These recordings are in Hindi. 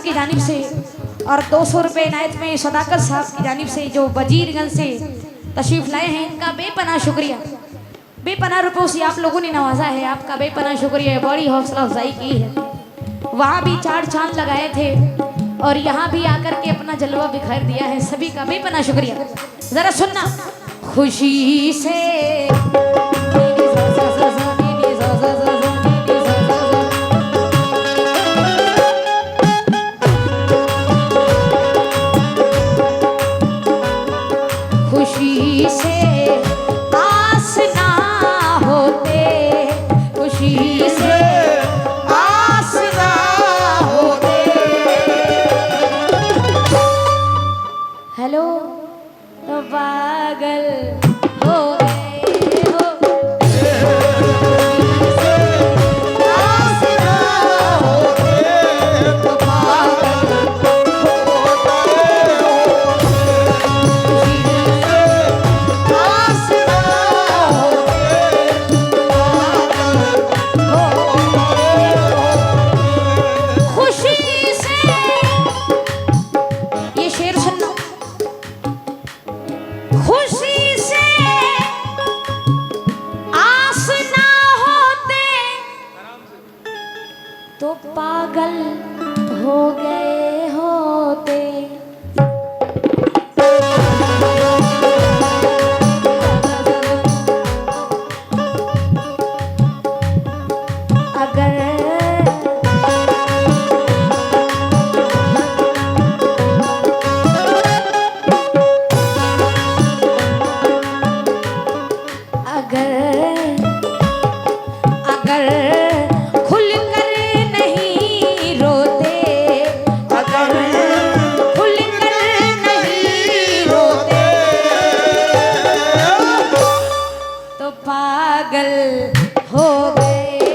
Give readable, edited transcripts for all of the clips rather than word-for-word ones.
की जानिब से और 200 रुपये इनायत में सदाकत साहब की जानिब से जो वजीरगंज से तशरीफ लाए हैं, इनका बेपनाह शुक्रिया। बेपनाह रुपयों से आप लोगों ने नवाजा है, आपका बेपनाह शुक्रिया है, बड़ी हौसला अफजाई की है। वहाँ भी 4 चांद लगाए थे और यहाँ भी आकर के अपना जलवा बिखेर दिया है, सभी का बेपनाह शुक्रिया। जरा सुनना, खुशी से खुशी से आस ना होते, खुशी से आस ना होते। हेलो तो पागल हो गए हो, आस ना होते तो पागल तो पागल हो गए होते। अगर अगर पागल हो गए होते।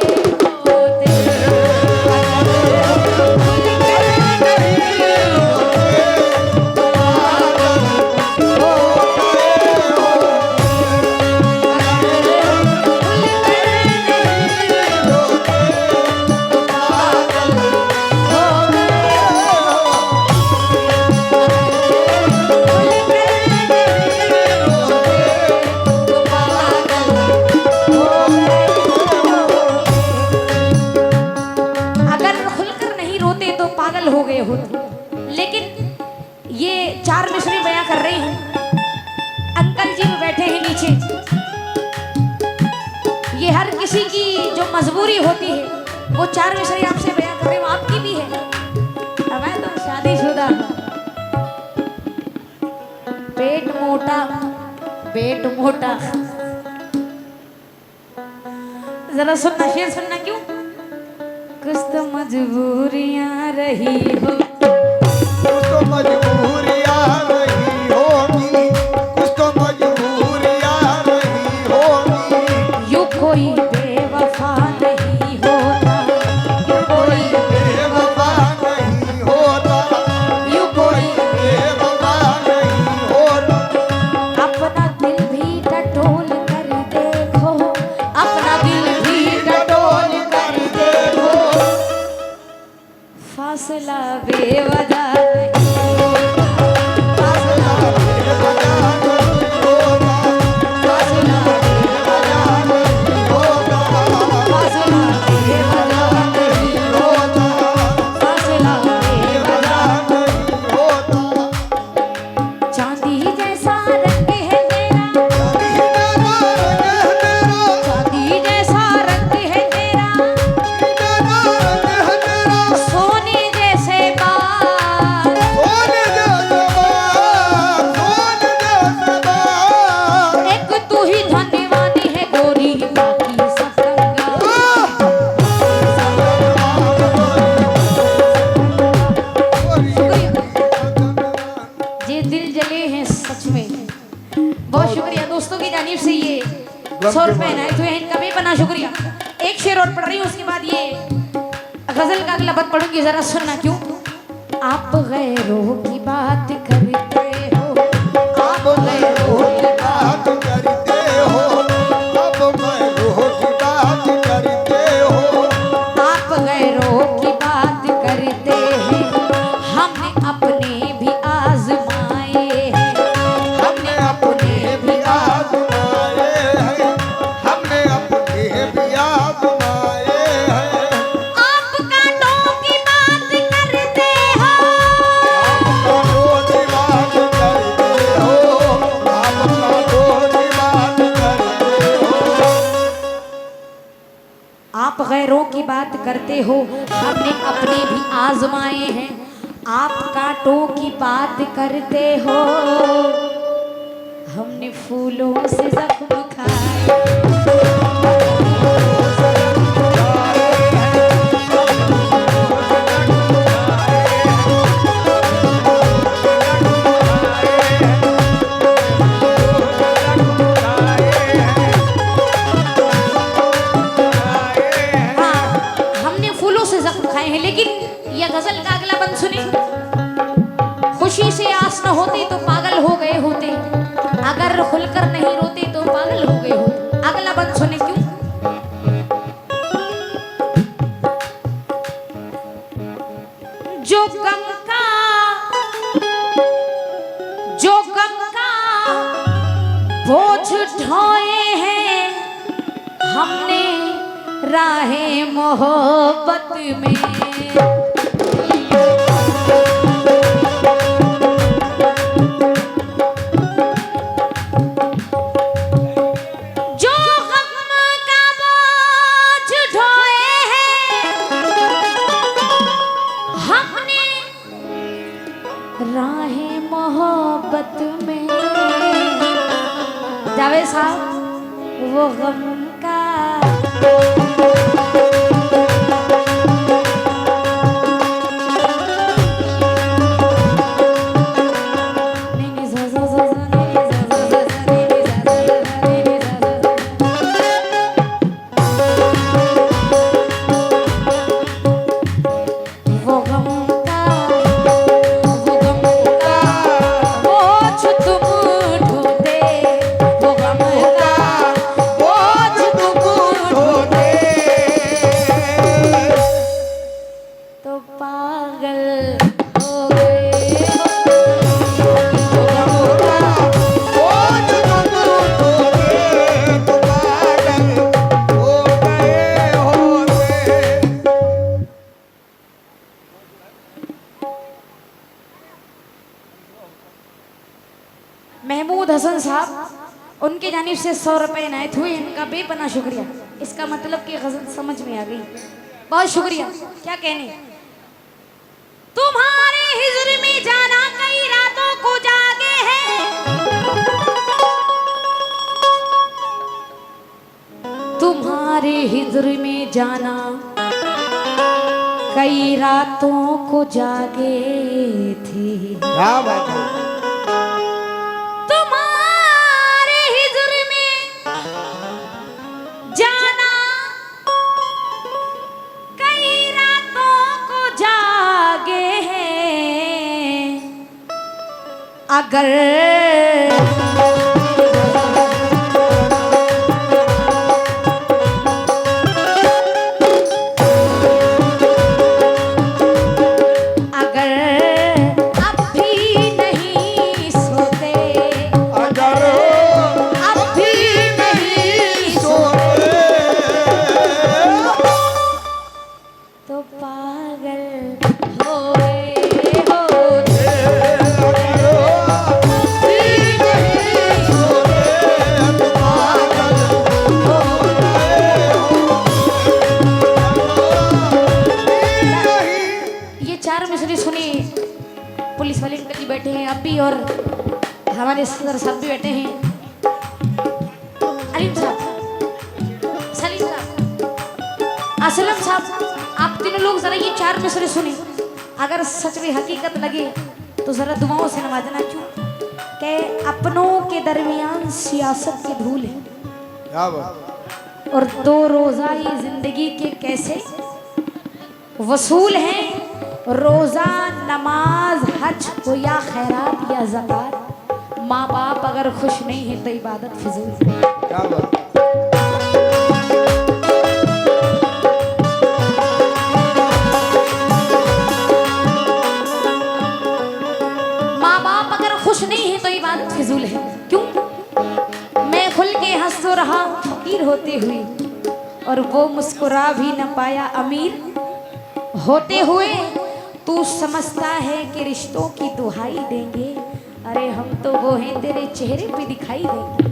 पागल हो गए होते। लेकिन ये 4 मिसरी बयां कर रहे हैं, अंकल जी बैठे हैं नीचे। ये हर किसी की जो मजबूरी होती है, वो 4 मिसरी आपसे बयां कर रहे हैं, आपकी भी है। मैं तो शादीशुदा, पेट मोटा पेट मोटा। जरा सुनना, शेर सुनना। क्यों? कुछ तो मजबूरियां रही हो, कुछ तो मजबूरियां रही होगी, कुछ तो मजबूरियां रही होगी। यूं कोई बेवफा नहीं होता, यूं कोई बेवफा नहीं होता, यूं कोई बेवफा नहीं होता। अपना दिल भी टटोल कर देखो, अपना दिल भी टटोल कर देखो। फासला बेवजह दोस्तों की जानिब से ये 100 रुपए इनायत हुए हैं, इनका बेपनाह शुक्रिया। एक शेर और पढ़ रही हूँ, उसके बाद ये गजल का अगला बत पढ़ूंगी, जरा सुनना। क्यों? आप गैरों की बात करते हो, आप गैरों की बात करते हो, आप गैरों की बात करते हो, आप गैरों की बात करते हैं। की बात करते हो, हमने अपने भी आजमाए हैं। आप कांटों की बात करते हो, हमने फूलों से जख्म खाए। गजल का अगला बंद सुने। खुशी से आस न होती तो पागल हो गए होते, अगर खुलकर नहीं रोते तो पागल हो गए होते। अगला बंद सुने क्यों? जो गम का बोझ ढोए हैं हमने राहे मोहब्बत में। राहे मोहब्बत में जावेद साहब वो गम का महमूद हसन साहब उनके जानिब से 100 रुपए इनायत हुए। इनका बेपनाह शुक्रिया। इसका मतलब कि गजल समझ में आ गई, बहुत शुक्रिया। क्या कहने, तुम्हारे हिज्र में जाना कई रातों को जागे हैं, तुम्हारे हिज्र में जाना कई रातों को जागे थे। क्या बात है? अगर अब भी नहीं सोते, अगर अब भी नहीं सोते तो पागल हो गए होते। पुलिस वाले अंकल जी बैठे हैं अभी, और हमारे सदर साहब भी बैठे हैं, अलीम साहब, सलीम साहब, असलम साहब। आप तीनों लोग जरा ये 4 मिसरे सुने। अगर सच में हकीकत लगे तो जरा दुआओं से नवाजना। क्यों कि अपनों के दरमियान सियासत की धूल है, क्या बात? और 2 रोजा ये जिंदगी के कैसे वसूल हैं। रोजा, नमाज, हज हो या खैरात या ज़कात, माँ बाप अगर खुश नहीं है तो इबादत फिजूल। क्या बात? माँ बाप अगर खुश नहीं है तो इबादत फिजूल है। क्यों? मैं खुल के हंस तो रहा फकीर होते हुए, और वो मुस्कुरा भी न पाया अमीर होते हुए। तू समझता है कि रिश्तों की दुहाई देंगे, अरे हम तो वो हैं तेरे चेहरे पे दिखाई देंगे।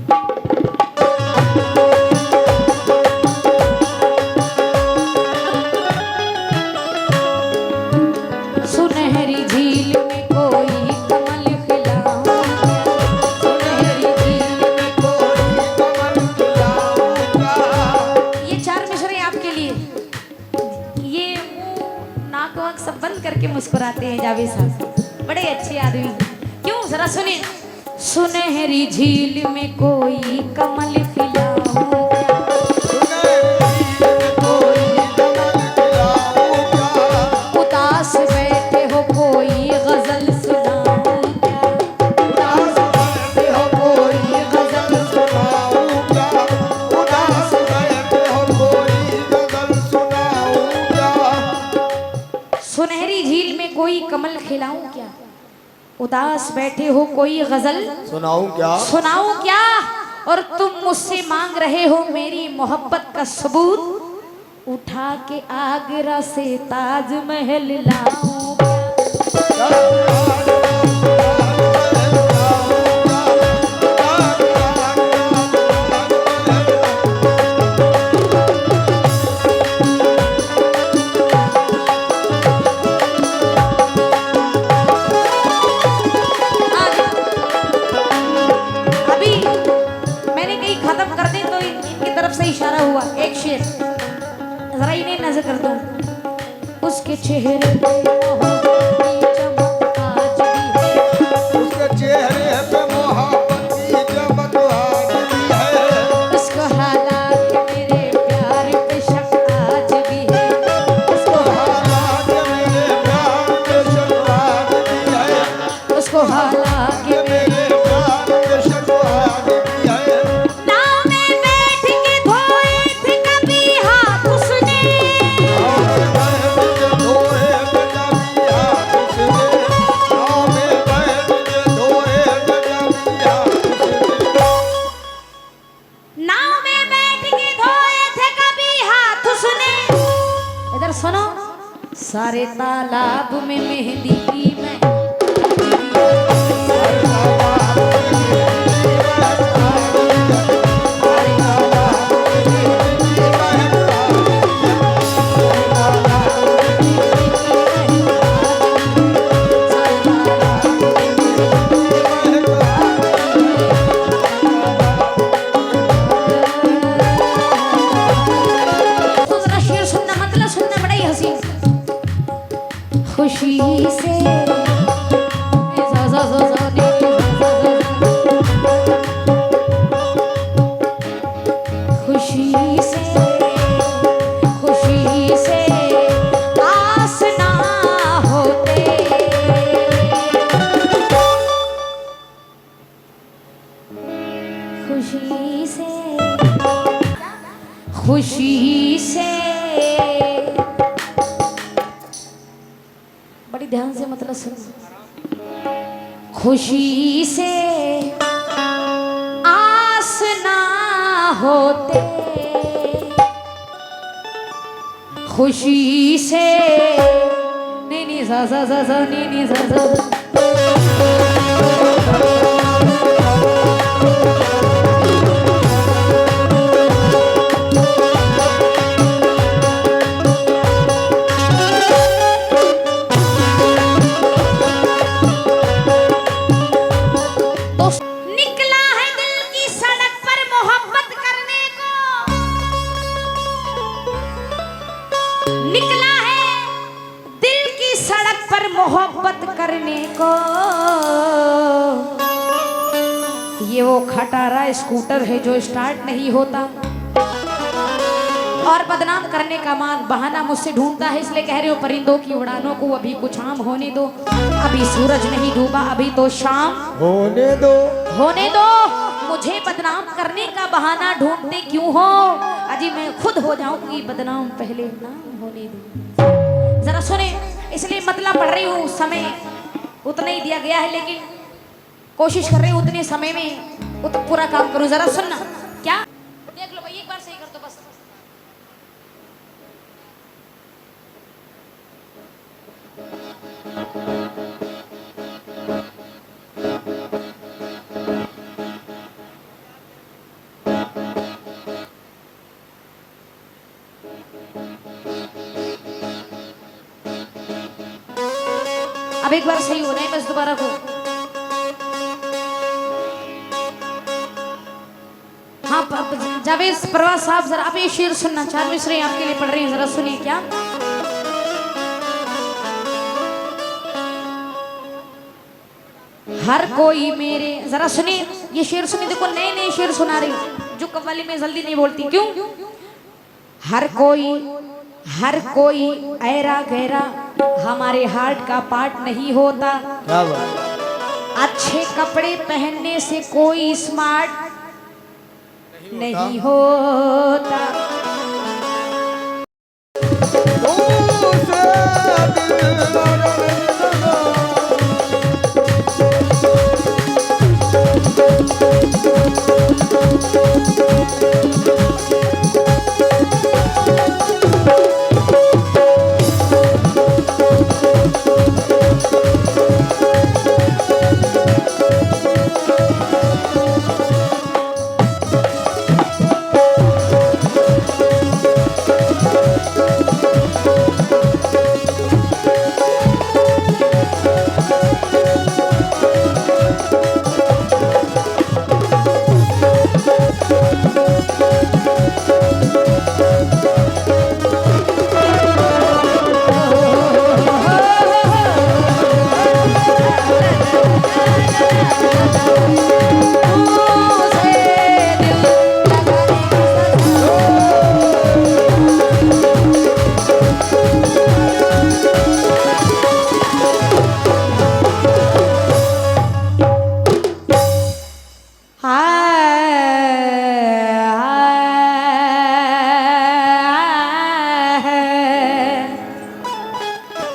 जावेद साहब बड़े अच्छे आदमी। क्यों जरा सुने। सुनहरी झील में कोई कमल खिलाऊं क्या, उदास बैठे हो कोई गजल सुनाऊं क्या, उदास बैठे हो कोई गजल सुनाऊं क्या, उदास बैठे हो कोई गजल सुनाऊं क्या। सुनहरी झील में कोई कमल खिलाऊं क्या, उदास बैठे हो कोई गजल सुनाऊं क्या, सुनाऊं क्या, और तुम मुझसे मांग रहे हो मेरी मोहब्बत का सबूत, उठा के आगरा से ताजमहल लाऊं क्या। अभी मैंने कहीं खत्म कर दे तो इनकी तरफ से इशारा हुआ। एक शेर जरा इन्हें नजर कर दो। उसके चेहरे पे मोहब्बत की चमक आज भी है, उसके चेहरे पे मोहब्बत की चमक आज भी है, उसको हालात मेरे प्यार पे शक आज भी है, उसको हालात मेरे प्यार पे शक आज भी है, उसको हालात मेरे प्यार पे शक आज भी है। नाव में बैठ के धोए थे कभी हाथ उसने, नाव में बैठ के धोए थे कभी हाथ उसने। इधर सुनो। सारे तालाब में मेहंदी की मैं, तो जरा शेर सुनना, मतलब सुनना बड़ा ही हसीन। खुशी से खुशी से खुशी से आस ना होते, खुशी से खुशी से बड़ी ध्यान से मतलब सुनो। खुशी से आस ना होते, खुशी से नी नी सा सा सा सा नी नी सा सा। निकला है दिल की सड़क पर मोहब्बत करने को, निकला है दिल की सड़क पर मोहब्बत करने को। ये वो खटारा स्कूटर है जो स्टार्ट नहीं होता और बदनाम करने का मान बहाना मुझसे ढूंढता है, इसलिए कह रही हूँ परिंदों की उड़ानों को अभी कुछ आम होने दो, अभी सूरज नहीं डूबा, अभी तो शाम होने दो, होने दो। मुझे बदनाम करने का बहाना ढूंढते क्यों हो, अजी मैं खुद हो जाऊंगी बदनाम, पहले नाम होने दो। जरा सुने, इसलिए मतलब पढ़ रही हूँ, समय उतना ही दिया गया है लेकिन कोशिश कर रही हूँ उतने समय में पूरा काम करूँ। जरा सुनना, क्या देख लो भाई, एक बार सही कर दो बस। अब एक बार सही होना है बस, दोबारा को। हाँ जावेद प्रवास साहब, जरा आप ये शेर सुनना, 4 मिसरे आपके लिए पढ़ रही हैं, जरा सुनिए। क्या हर कोई मेरे, जरा सुनिए ये शेर सुनिए, देखो नए नए शेर सुना रही हूँ, जो कव्वाली में जल्दी नहीं बोलती। क्यों? हर कोई ऐरा गहरा हमारे हार्ट का पार्ट नहीं होता। क्या बात। अच्छे कपड़े पहनने से कोई स्मार्ट नहीं होता।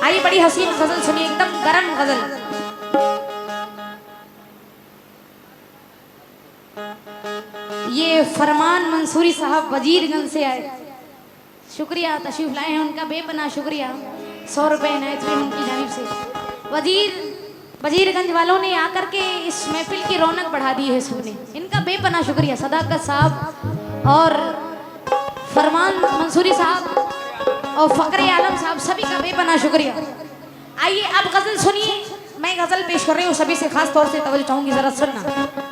आइए बड़ी हसीन गजल सुनिए, एकदम गरम गजल। ये फरमान मंसूरी साहब वजीरगंज से आए, शुक्रिया तशरीफ लाए हैं उनका बेपनाह शुक्रिया। 100 रुपए इनायत हुए उनकी जानिब से। वजीरगंज वालों ने आकर के इस महफिल की रौनक बढ़ा दी है सबने, इनका बेपनाह शुक्रिया। सदाकत साहब और फरमान मंसूरी साहब और फकरे आलम साहब सभी का बेपनाह शुक्रिया। आइए अब गजल सुनिए, मैं गजल पेश कर रही हूँ, सभी से खास तौर से तवज्जो चाहूंगी, जरा सुनना।